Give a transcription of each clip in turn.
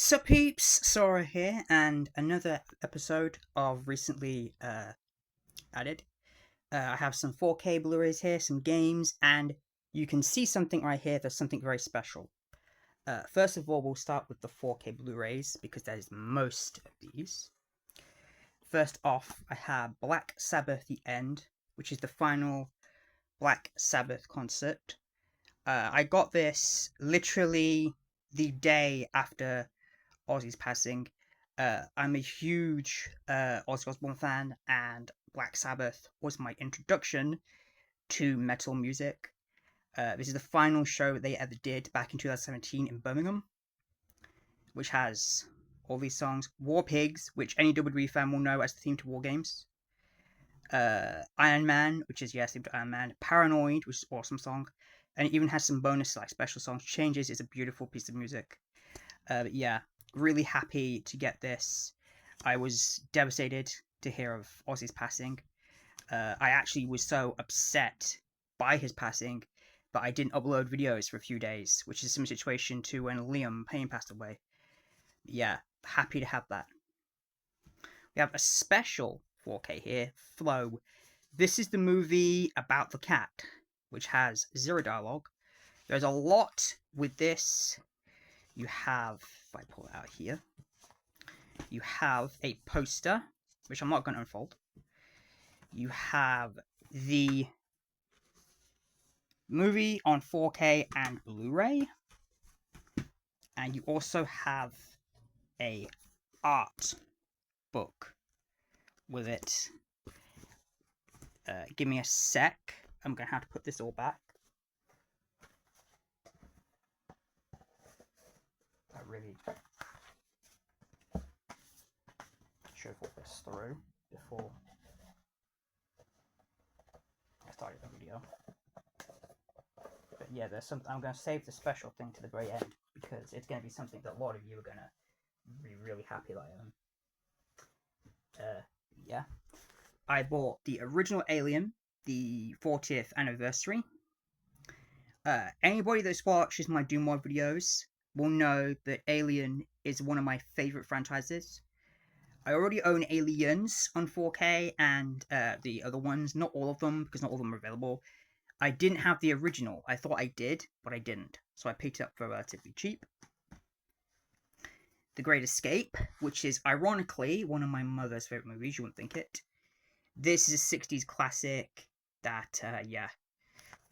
Sup peeps, Sora here, and another episode of recently added. I have some 4K Blu-rays here, some games, and you can see something right here. There's something very special. First of all, we'll start with the 4K Blu-rays because there's most of these. First off, I have Black Sabbath: The End, which is the final Black Sabbath concert. I got this literally the day after Ozzy's passing. I'm a huge Ozzy Osbourne fan, and Black Sabbath was my introduction to metal music. This is the final show they ever did back in 2017 in Birmingham, which has all these songs. War Pigs, which any WWE fan will know as the theme to War Games. Iron Man, which is, yes, theme to Iron Man. Paranoid, which is an awesome song. And it even has some bonus, like, special songs. Changes is a beautiful piece of music. But yeah, really happy to get this. I was devastated to hear of Ozzy's passing. I actually was so upset by his passing that I didn't upload videos for a few days, which is a similar situation to when Liam Payne passed away. Yeah, happy to have that. We have a special 4K here, Flow. This is the movie about the cat, which has zero dialogue. There's a lot with this. You have, if I pull it out here, you have a poster, which I'm not going to unfold. You have the movie on 4K and Blu-ray. And you also have a art book with it. Give me a sec. I'm going to have to put this all back. I really should have thought this through before I started the video. But yeah, there's something. I'm going to save the special thing to the very end because it's going to be something that a lot of you are going to be really happy that I own. Yeah. I bought the original Alien, the 40th anniversary. Anybody that's watches my Doom Mod videos will know that Alien is one of my favorite franchises. I already own Aliens on 4K and the other ones, not all of them, because not all of them are available. I didn't have the original. I thought I did, but I didn't. So I picked it up for relatively cheap. The Great Escape, which is ironically one of my mother's favorite movies, you wouldn't think it. This is a 60s classic that, yeah,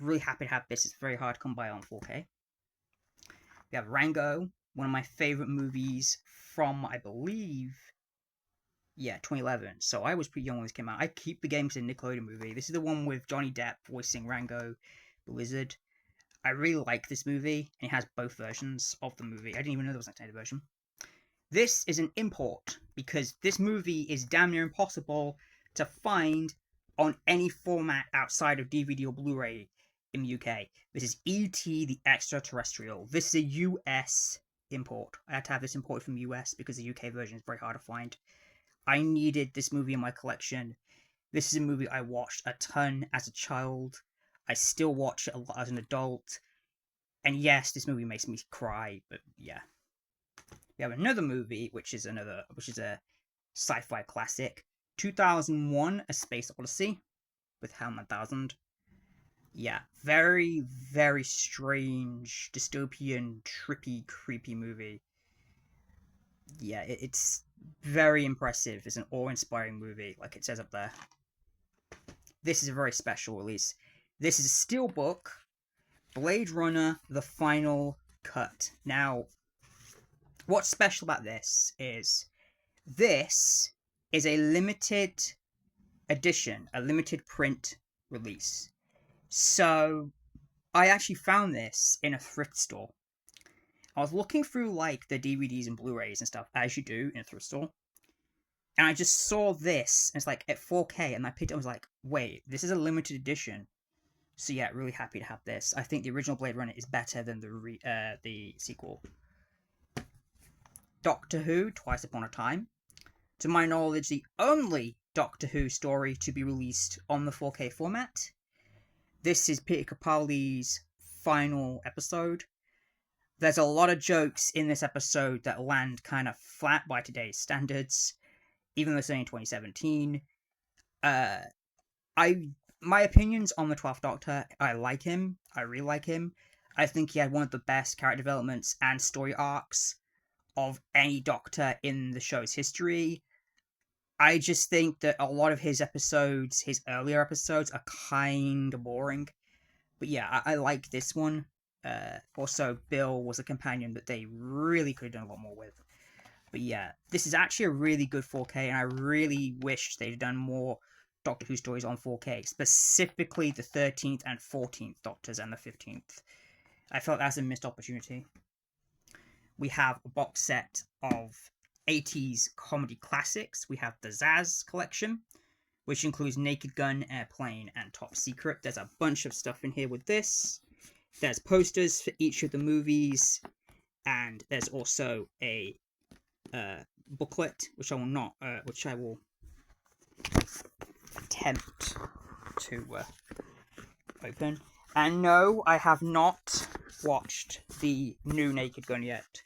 really happy to have this. It's very hard to come by on 4K. We have Rango, one of my favorite movies from, I believe, yeah, 2011. So I was pretty young when this came out. I keep the game as a Nickelodeon movie. This is the one with Johnny Depp voicing Rango the Wizard. I really like this movie, and it has both versions of the movie. I didn't even know there was an extended version. This is an import, because this movie is damn near impossible to find on any format outside of DVD or Blu-ray in the UK. This is E.T. the Extraterrestrial. This is a US import. I had to have this imported from the US because the UK version is very hard to find. I needed this movie in my collection. This is a movie I watched a ton as a child. I still watch it a lot as an adult. And yes, this movie makes me cry, but yeah. We have another movie, which is a sci-fi classic, 2001: A Space Odyssey, with HAL 9000. Yeah, very, very strange, dystopian, trippy, creepy movie. Yeah, it's very impressive. It's an awe-inspiring movie, like it says up there. This is a very special release. This is a steelbook, Blade Runner: The Final Cut. Now, what's special about this is a limited edition, a limited print release. So I actually found this in a thrift store. I was looking through like the DVDs and Blu-rays and stuff, as you do in a thrift store. And I just saw this, and it's like at 4K, and I picked it up and was like, wait, this is a limited edition. So yeah, really happy to have this. I think the original Blade Runner is better than the sequel. Doctor Who, Twice Upon a Time. To my knowledge, the only Doctor Who story to be released on the 4K format. This is Peter Capaldi's final episode. there's a lot of jokes in this episode that land kind of flat by today's standards, even though it's only 2017. Uh, my opinions on the 12th Doctor, I like him. I really like him. I think he had one of the best character developments and story arcs of any Doctor in the show's history. I just think that a lot of his episodes, his earlier episodes, are kind of boring. But yeah, I like this one. Also, Bill was a companion that they really could have done a lot more with. But yeah, this is actually a really good 4K, and I really wish they'd done more Doctor Who stories on 4K, specifically the 13th and 14th Doctors and the 15th. I felt that's a missed opportunity. We have a box set of 80s comedy classics. We have the Zaz collection, which includes Naked Gun, Airplane, and Top Secret. There's a bunch of stuff in here with this. There's posters for each of the movies, and there's also a booklet, which I will attempt to open. And no, I have not watched the new Naked Gun yet.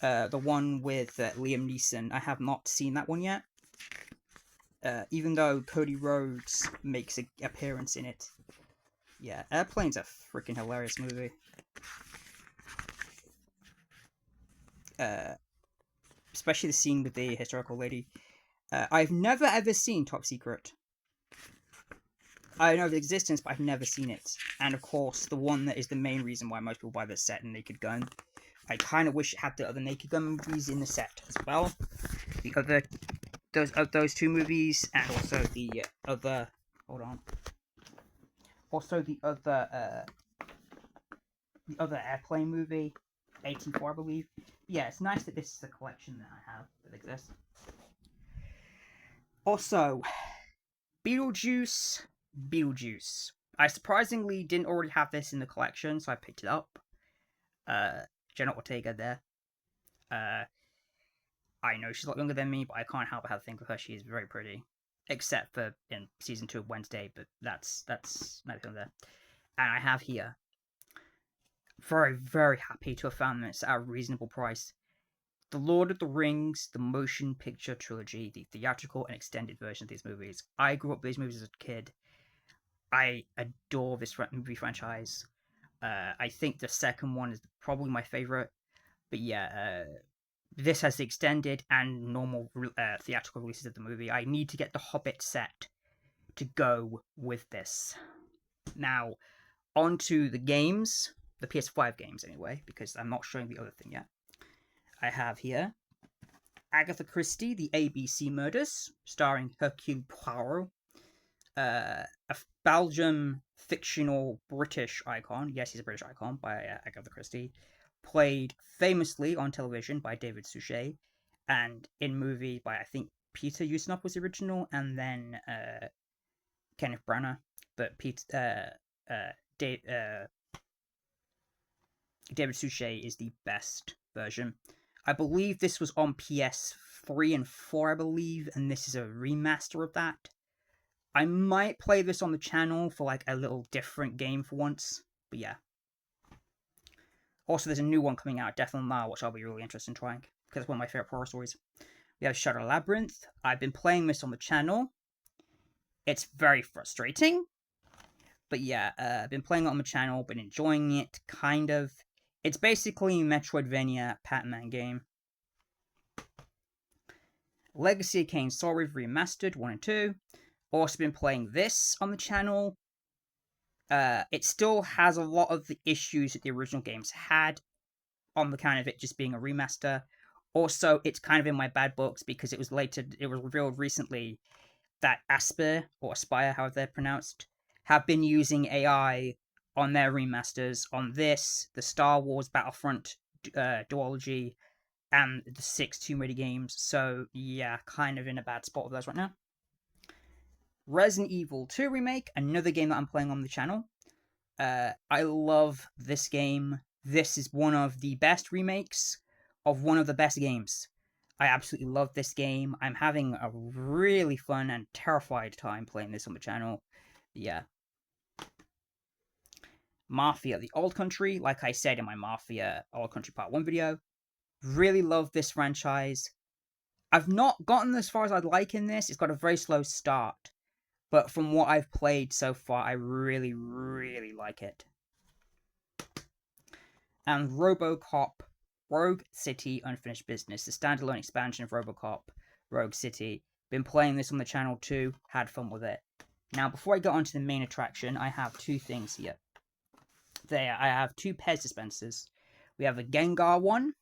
The one with Liam Neeson. I have not seen that one yet. Even though Cody Rhodes makes an appearance in it. Yeah, Airplane's a freaking hilarious movie. Especially the scene with the historical lady. I've never ever seen Top Secret. I know of its existence, but I've never seen it. And of course, the one that is the main reason why most people buy this set, Naked Gun. I kind of wish it had the other Naked Gun movies in the set as well. Those two movies, and also the other. Hold on. Also the other Airplane movie, 84, I believe. Yeah, it's nice that this is a collection that I have that exists. Also, Beetlejuice. I surprisingly didn't already have this in the collection, so I picked it up. Jenna Ortega there. I know she's a lot younger than me, but I can't help but have to think of her. She is very pretty. Except for in season 2 of Wednesday, but that's neither here nor there. And I have here, very, very happy to have found this at a reasonable price. The Lord of the Rings, the motion picture trilogy, the theatrical and extended version of these movies. I grew up with these movies as a kid. I adore this movie franchise. I think the second one is probably my favorite. But yeah, this has the extended and normal theatrical releases of the movie. I need to get the Hobbit set to go with this. Now, on to the games. The PS5 games, anyway, because I'm not showing the other thing yet. I have here Agatha Christie, The ABC Murders, starring Hercule Poirot. A Belgium fictional British icon. Yes, he's a British icon by Agatha Christie. Played famously on television by David Suchet, and in movie by, I think, Peter Ustinov was the original, and then Kenneth Branagh. But David Suchet is the best version. I believe this was on PS3 and 4, I believe, and this is a remaster of that. I might play this on the channel for like a little different game for once, but yeah. Also, there's a new one coming out, Death on Mars, which I'll be really interested in trying, because it's one of my favorite horror stories. We have Shadow Labyrinth. I've been playing this on the channel. It's very frustrating, but yeah, I've been playing it on the channel, been enjoying it, kind of. It's basically a Metroidvania Pac-Man game. Legacy of Kain Sorry Remastered 1 and 2. Also been playing this on the channel. It still has a lot of the issues that the original games had, on the kind of it just being a remaster. Also, it's kind of in my bad books because it was revealed recently that Aspyr, however they're pronounced, have been using AI on their remasters on this, the Star Wars Battlefront duology, and the 6 Tomb Raider games. So yeah, kind of in a bad spot with those right now. Resident Evil 2 Remake, another game that I'm playing on the channel. I love this game. This is one of the best remakes of one of the best games. I absolutely love this game. I'm having a really fun and terrified time playing this on the channel. Yeah. Mafia the Old Country, like I said in my Mafia Old Country Part 1 video. Really love this franchise. I've not gotten as far as I'd like in this. It's got a very slow start. But from what I've played so far, I really, really like it. And RoboCop Rogue City Unfinished Business, the standalone expansion of RoboCop Rogue City. Been playing this on the channel too, had fun with it. Now, before I get on to the main attraction, I have two things here. There, I have two Pez dispensers. We have a Gengar one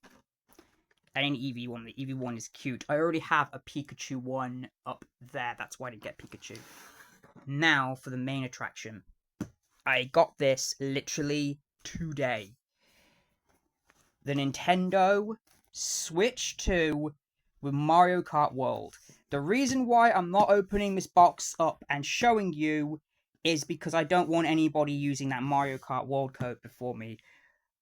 and an Eevee one. The Eevee one is cute. I already have a Pikachu one up there. That's why I didn't get Pikachu. Now, for the main attraction. I got this literally today. The Nintendo Switch 2 with Mario Kart World. The reason why I'm not opening this box up and showing you is because I don't want anybody using that Mario Kart World code before me.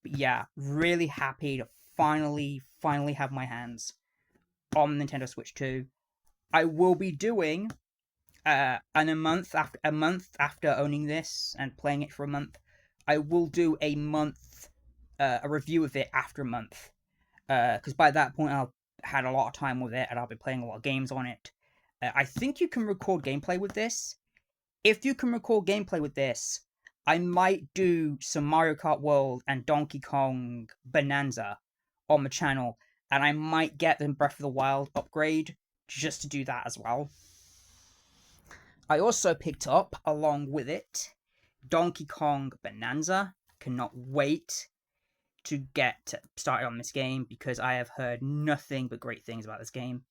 But yeah, really happy to finally have my hands on Nintendo Switch 2. I will be doing a month after owning this and playing it for a month. I will do a review of it after a month. Because by that point I'll had a lot of time with it and I'll be playing a lot of games on it. I think you can record gameplay with this. If you can record gameplay with this, I might do some Mario Kart World and Donkey Kong Bonanza on the channel, and I might get the Breath of the Wild upgrade just to do that as well. I also picked up, along with it, Donkey Kong Bonanza. Cannot wait to get started on this game because I have heard nothing but great things about this game.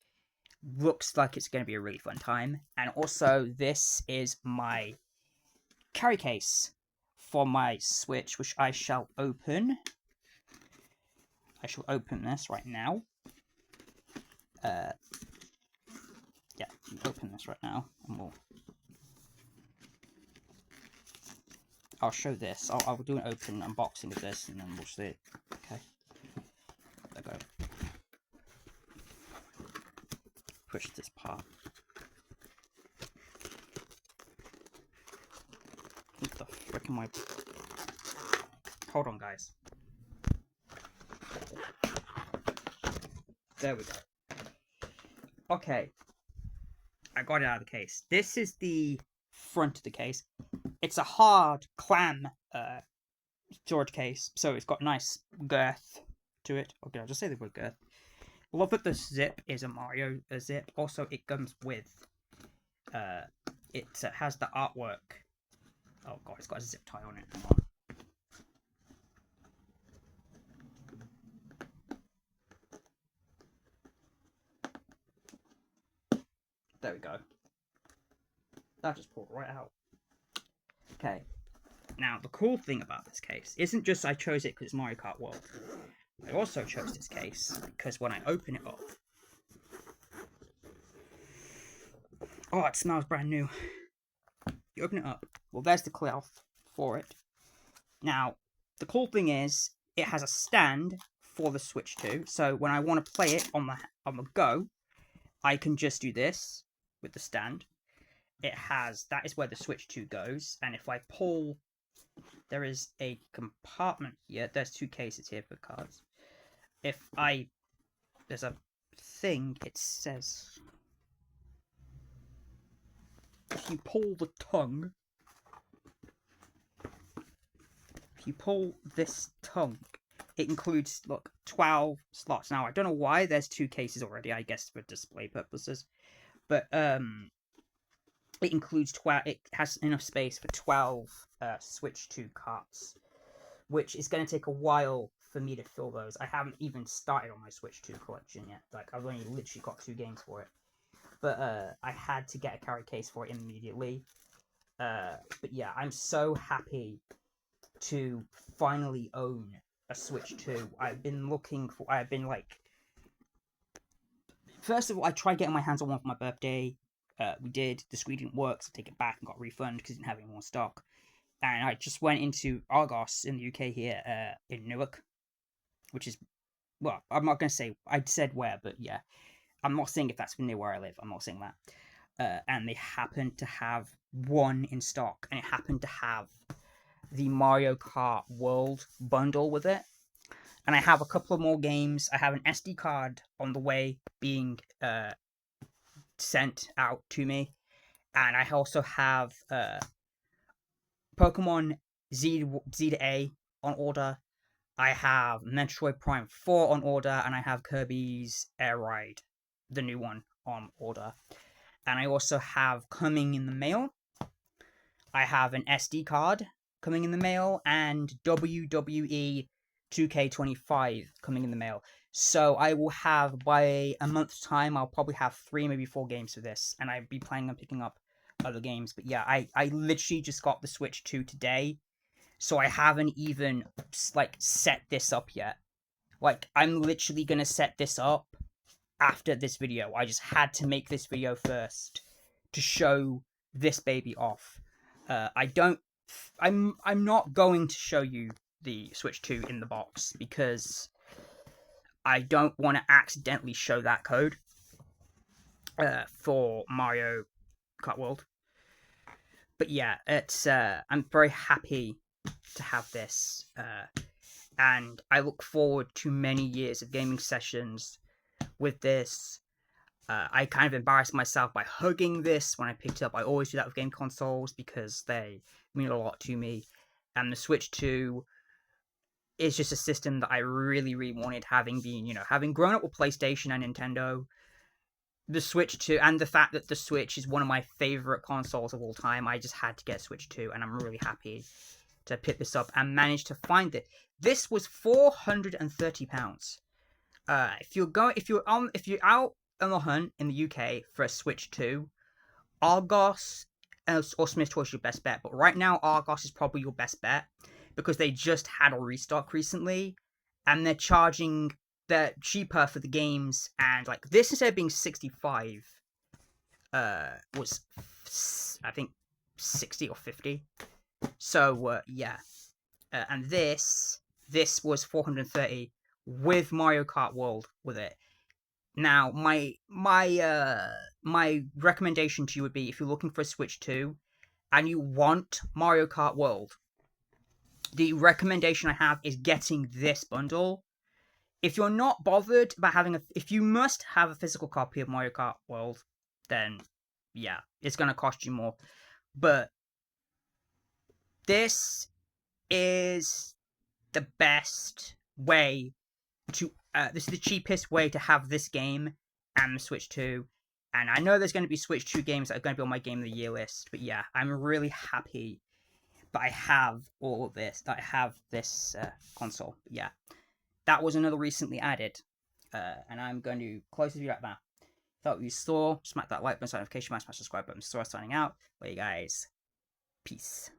Looks like it's going to be a really fun time. And also, this is my carry case for my Switch, which I shall open. I shall open this right now. Yeah, open this right now, and I'll show this. I'll do an open unboxing of this, and then we'll see it. Okay. There we go. Push this part. What the frick am I... Hold on, guys. There we go. Okay. I got it out of the case. This is the front of the case. It's a hard clam storage case, so it's got nice girth to it. Okay, I'll just say the word girth. I love that the zip is a Mario zip. Also, it comes with it has the artwork. Oh god, it's got a zip tie on it. Hang on. There we go. That just pulled right out. Okay. Now, the cool thing about this case isn't just I chose it because it's Mario Kart World. I also chose this case because when I open it up... Oh, it smells brand new. You open it up. Well, there's the cloth for it. Now, the cool thing is, it has a stand for the Switch 2. So when I want to play it on the go, I can just do this with the stand. That is where the Switch 2 goes. And if I pull, there is a compartment here. There's two cases here for cards. There's a thing, it says, if you pull the tongue, if you pull this tongue, it includes, look, 12 slots. Now, I don't know why there's two cases already, I guess for display purposes. But, it includes 12, it has enough space for 12 Switch 2 carts, which is going to take a while for me to fill those. I haven't even started on my Switch 2 collection yet. Like, I've only literally got 2 games for it. But I had to get a carry case for it immediately. But yeah, I'm so happy to finally own a Switch 2. First of all, I tried getting my hands on one for my birthday. We did. The screen didn't work, so I take it back and got a refund because it didn't have any more stock. And I just went into Argos in the UK here, in Newark, which is, well, I'm not going to say, I said where, but yeah. I'm not saying if that's near where I live, I'm not saying that. And they happened to have one in stock, and it happened to have the Mario Kart World bundle with it. And I have a couple of more games. I have an SD card on the way being sent out to me. And I also have Pokemon Z to A on order. I have Metroid Prime 4 on order, and I have Kirby's Air Ride, the new one, on order. And I also have coming in the mail, I have an SD card coming in the mail, and WWE 2K25 coming in the mail. So I will have, by a month's time, I'll probably have 3, maybe 4 games for this, and I'd be planning on picking up other games. But yeah, I literally just got the Switch 2 today, so I haven't even, like, set this up yet. Like, I'm literally gonna set this up after this video. I just had to make this video first to show this baby off. I'm not going to show you the Switch 2 in the box because I don't want to accidentally show that code for Mario Kart World. But yeah, it's I'm very happy to have this, and I look forward to many years of gaming sessions with this. I kind of embarrassed myself by hugging this when I picked it up. I always do that with game consoles because they mean a lot to me. And the Switch 2 is just a system that I really, really wanted, having been, having grown up with PlayStation and Nintendo. The Switch 2, and the fact that the Switch is one of my favorite consoles of all time, I just had to get Switch 2, and I'm really happy to pick this up and manage to find it. This was £430. If you're out on the hunt in the UK for a Switch 2, Argos or Smith Choice is your best bet. But right now, Argos is probably your best bet because they just had a restock recently, and they're cheaper for the games. And like this, instead of being 65, was I think 60 or 50. So yeah, and this was 430 with Mario Kart World with it. Now, my recommendation to you would be, if you're looking for a Switch 2 and you want Mario Kart World, the recommendation I have is getting this bundle. If you're not bothered about if you must have a physical copy of Mario Kart World, then yeah, it's going to cost you more. But this is the best way to this is the cheapest way to have this game and the Switch 2. And I know there's going to be Switch 2 games that are going to be on my Game of the Year list, but yeah, I'm really happy that I have all of this, that I have this console. But yeah, that was another recently added, and I'm going to close the video like that. If that what you saw, smack that like button, notification button, smash the subscribe button. So I'm signing out. Well, you guys, peace.